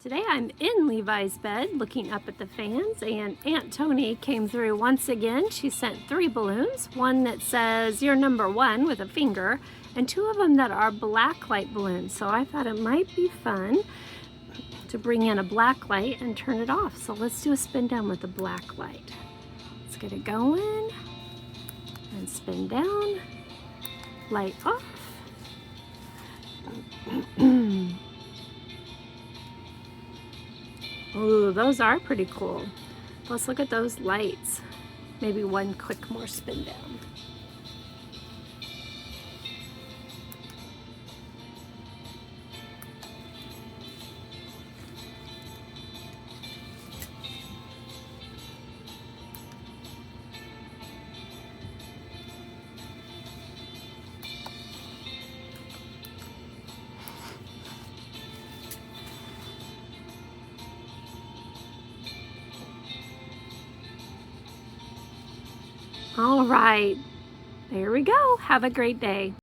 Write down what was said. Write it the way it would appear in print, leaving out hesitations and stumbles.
Today I'm in Levi's bed looking up at the fans, and Aunt Tony came through once again. She sent 3 balloons, one that says "You're number 1" with a finger, and 2 of them that are black light balloons. So I thought it might be fun to bring in a black light and turn it off. So let's do a spin down with the black light. Let's get it going and spin down, light off. Ooh, those are pretty cool. Let's look at those lights. Maybe one quick more spin down. All right, there we go. Have a great day.